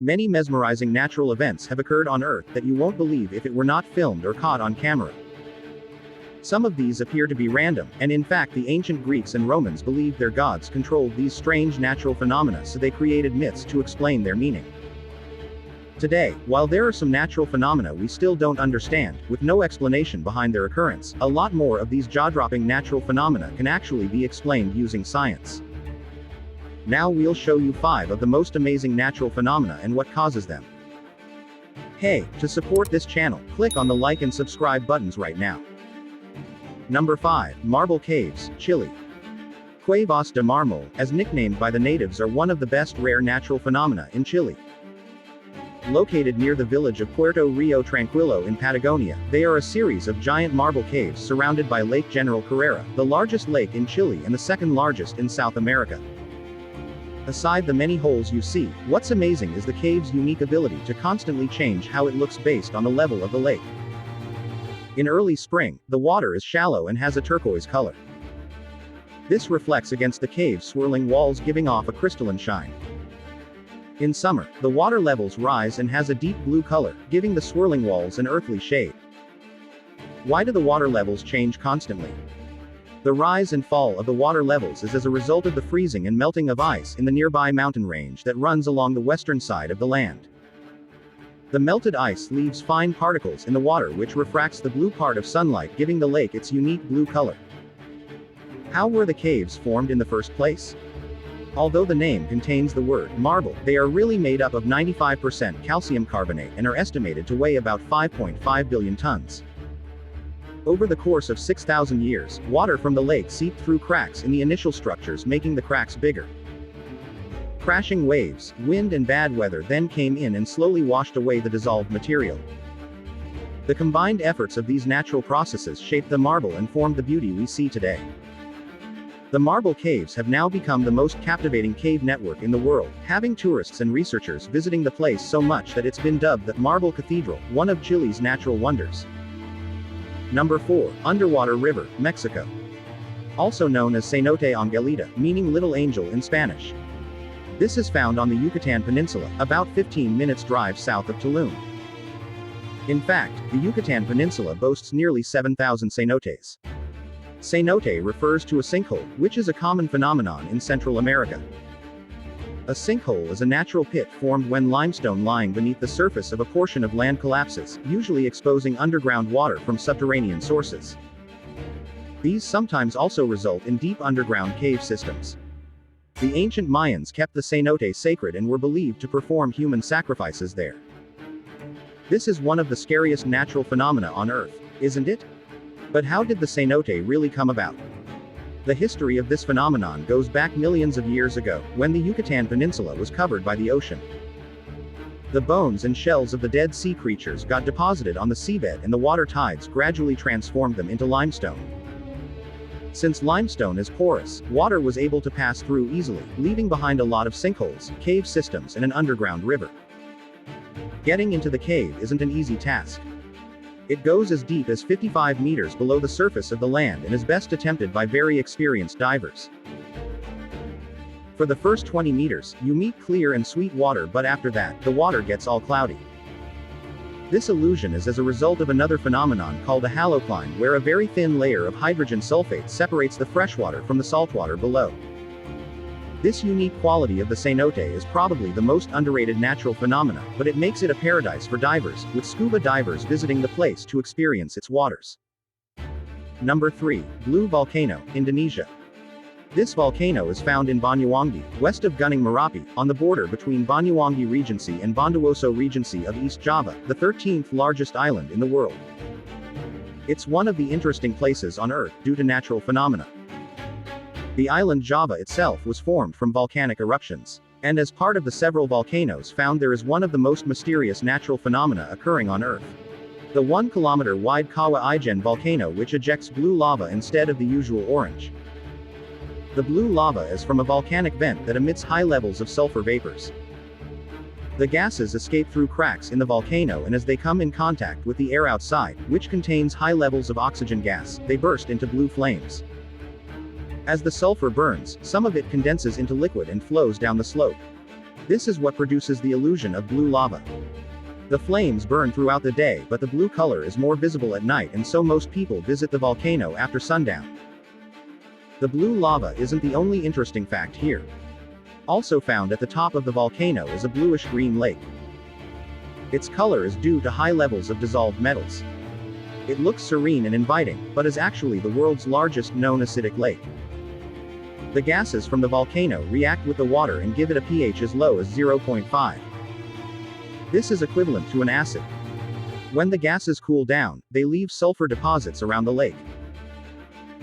Many mesmerizing natural events have occurred on Earth that you won't believe if it were not filmed or caught on camera. Some of these appear to be random, and in fact the ancient Greeks and Romans believed their gods controlled these strange natural phenomena, so they created myths to explain their meaning. Today, while there are some natural phenomena we still don't understand, with no explanation behind their occurrence, a lot more of these jaw-dropping natural phenomena can actually be explained using science. Now we'll show you 5 of the most amazing natural phenomena and what causes them. Hey, to support this channel, click on the like and subscribe buttons right now. Number 5, Marble Caves, Chile. Cuevas de Mármol, as nicknamed by the natives, are one of the best rare natural phenomena in Chile. Located near the village of Puerto Rio Tranquilo in Patagonia, they are a series of giant marble caves surrounded by Lake General Carrera, the largest lake in Chile and the second largest in South America. Aside the many holes you see, what's amazing is the cave's unique ability to constantly change how it looks based on the level of the lake. In early spring, the water is shallow and has a turquoise color. This reflects against the cave's swirling walls, giving off a crystalline shine. In summer, the water levels rise and has a deep blue color, giving the swirling walls an earthly shade. Why do the water levels change constantly? The rise and fall of the water levels is as a result of the freezing and melting of ice in the nearby mountain range that runs along the western side of the land. The melted ice leaves fine particles in the water which refracts the blue part of sunlight, giving the lake its unique blue color. How were the caves formed in the first place? Although the name contains the word marble, they are really made up of 95% calcium carbonate and are estimated to weigh about 5.5 billion tons. Over the course of 6,000 years, water from the lake seeped through cracks in the initial structures, making the cracks bigger. Crashing waves, wind and bad weather then came in and slowly washed away the dissolved material. The combined efforts of these natural processes shaped the marble and formed the beauty we see today. The marble caves have now become the most captivating cave network in the world, having tourists and researchers visiting the place so much that it's been dubbed the Marble Cathedral, one of Chile's natural wonders. Number 4, Underwater River, Mexico. Also known as Cenote Angelita, meaning Little Angel in Spanish. This is found on the Yucatan Peninsula, about 15 minutes drive south of Tulum. In fact, the Yucatan Peninsula boasts nearly 7,000 cenotes. Cenote refers to a sinkhole, which is a common phenomenon in Central America. A sinkhole is a natural pit formed when limestone lying beneath the surface of a portion of land collapses, usually exposing underground water from subterranean sources. These sometimes also result in deep underground cave systems. The ancient Mayans kept the cenote sacred and were believed to perform human sacrifices there. This is one of the scariest natural phenomena on Earth, isn't it? But how did the cenote really come about? The history of this phenomenon goes back millions of years ago, when the Yucatan Peninsula was covered by the ocean. The bones and shells of the dead sea creatures got deposited on the seabed and the water tides gradually transformed them into limestone. Since limestone is porous, water was able to pass through easily, leaving behind a lot of sinkholes, cave systems and an underground river. Getting into the cave isn't an easy task. It goes as deep as 55 meters below the surface of the land and is best attempted by very experienced divers. For the first 20 meters, you meet clear and sweet water, but after that, the water gets all cloudy. This illusion is as a result of another phenomenon called a halocline, where a very thin layer of hydrogen sulfate separates the freshwater from the saltwater below. This unique quality of the cenote is probably the most underrated natural phenomena, but it makes it a paradise for divers, with scuba divers visiting the place to experience its waters. Number 3, Blue Volcano, Indonesia. This volcano is found in Banyuwangi, west of Gunung Merapi, on the border between Banyuwangi Regency and Bondowoso Regency of East Java, the 13th largest island in the world. It's one of the interesting places on Earth due to natural phenomena. The island Java itself was formed from volcanic eruptions. And as part of the several volcanoes found, there is one of the most mysterious natural phenomena occurring on Earth. The 1 kilometer wide Kawa Ijen volcano, which ejects blue lava instead of the usual orange. The blue lava is from a volcanic vent that emits high levels of sulfur vapors. The gases escape through cracks in the volcano, and as they come in contact with the air outside, which contains high levels of oxygen gas, they burst into blue flames. As the sulfur burns, some of it condenses into liquid and flows down the slope. This is what produces the illusion of blue lava. The flames burn throughout the day, but the blue color is more visible at night, and so most people visit the volcano after sundown. The blue lava isn't the only interesting fact here. Also found at the top of the volcano is a bluish-green lake. Its color is due to high levels of dissolved metals. It looks serene and inviting, but is actually the world's largest known acidic lake. The gases from the volcano react with the water and give it a pH as low as 0.5. This is equivalent to an acid. When the gases cool down, they leave sulfur deposits around the lake.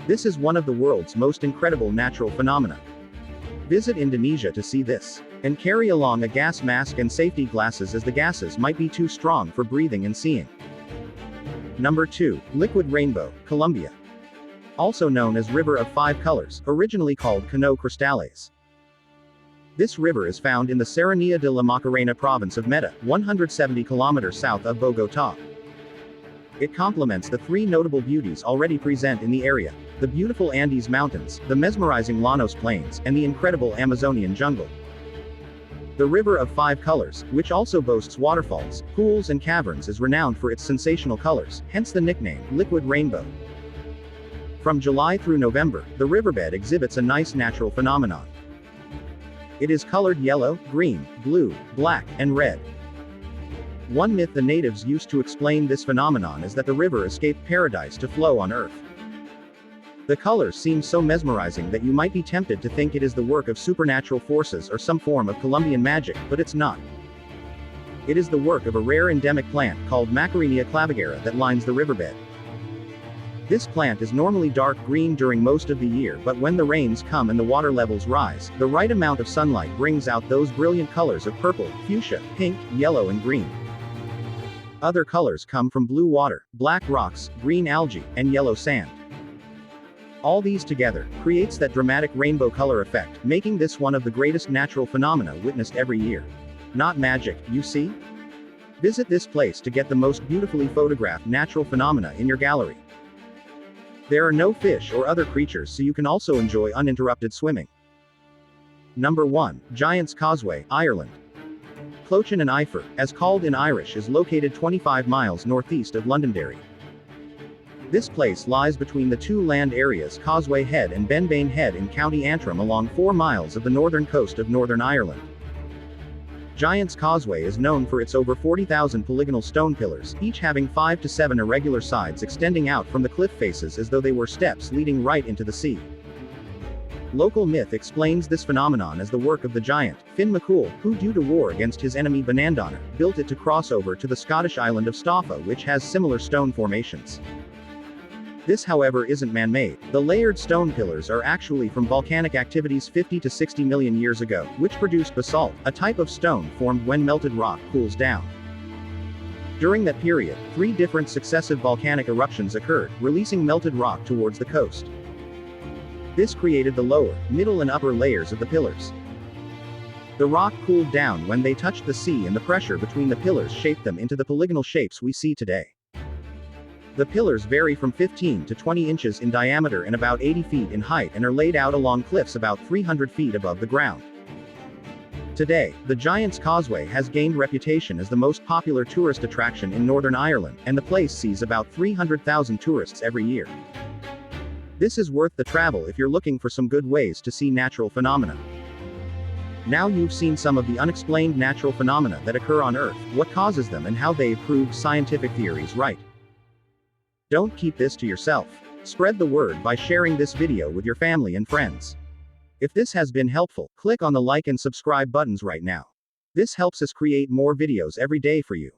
This is one of the world's most incredible natural phenomena. Visit Indonesia to see this. And carry along a gas mask and safety glasses, as the gases might be too strong for breathing and seeing. Number 2. Liquid Rainbow, Colombia. Also known as River of Five Colors, originally called Cano Cristales. This river is found in the Serranía de la Macarena province of Meta, 170 kilometers south of Bogotá. It complements the three notable beauties already present in the area: the beautiful Andes Mountains, the mesmerizing Llanos Plains, and the incredible Amazonian jungle. The River of Five Colors, which also boasts waterfalls, pools and caverns, is renowned for its sensational colors, hence the nickname, Liquid Rainbow. From July through November, the riverbed exhibits a nice natural phenomenon. It is colored yellow, green, blue, black, and red. One myth the natives used to explain this phenomenon is that the river escaped paradise to flow on Earth. The colors seem so mesmerizing that you might be tempted to think it is the work of supernatural forces or some form of Colombian magic, but it's not. It is the work of a rare endemic plant called Macarenia clavigera that lines the riverbed. This plant is normally dark green during most of the year, but when the rains come and the water levels rise, the right amount of sunlight brings out those brilliant colors of purple, fuchsia, pink, yellow and green. Other colors come from blue water, black rocks, green algae, and yellow sand. All these together creates that dramatic rainbow color effect, making this one of the greatest natural phenomena witnessed every year. Not magic, you see? Visit this place to get the most beautifully photographed natural phenomena in your gallery. There are no fish or other creatures, so you can also enjoy uninterrupted swimming. Number 1. Giant's Causeway, Ireland. Clochan and Ifer, as called in Irish, is located 25 miles northeast of Londonderry. This place lies between the two land areas Causeway Head and Benbane Head in County Antrim, along 4 miles of the northern coast of Northern Ireland. Giant's Causeway is known for its over 40,000 polygonal stone pillars, each having 5 to 7 irregular sides extending out from the cliff faces as though they were steps leading right into the sea. Local myth explains this phenomenon as the work of the giant, Finn McCool, who due to war against his enemy Bonandanner, built it to cross over to the Scottish island of Staffa, which has similar stone formations. This, however, isn't man-made. The layered stone pillars are actually from volcanic activities 50 to 60 million years ago, which produced basalt, a type of stone formed when melted rock cools down. During that period, 3 different successive volcanic eruptions occurred, releasing melted rock towards the coast. This created the lower, middle and upper layers of the pillars. The rock cooled down when they touched the sea, and the pressure between the pillars shaped them into the polygonal shapes we see today. The pillars vary from 15 to 20 inches in diameter and about 80 feet in height, and are laid out along cliffs about 300 feet above the ground. Today, the Giant's Causeway has gained reputation as the most popular tourist attraction in Northern Ireland, and the place sees about 300,000 tourists every year. This is worth the travel if you're looking for some good ways to see natural phenomena. Now you've seen some of the unexplained natural phenomena that occur on Earth, what causes them and how they prove scientific theories right. Don't keep this to yourself. Spread the word by sharing this video with your family and friends. If this has been helpful, click on the like and subscribe buttons right now. This helps us create more videos every day for you.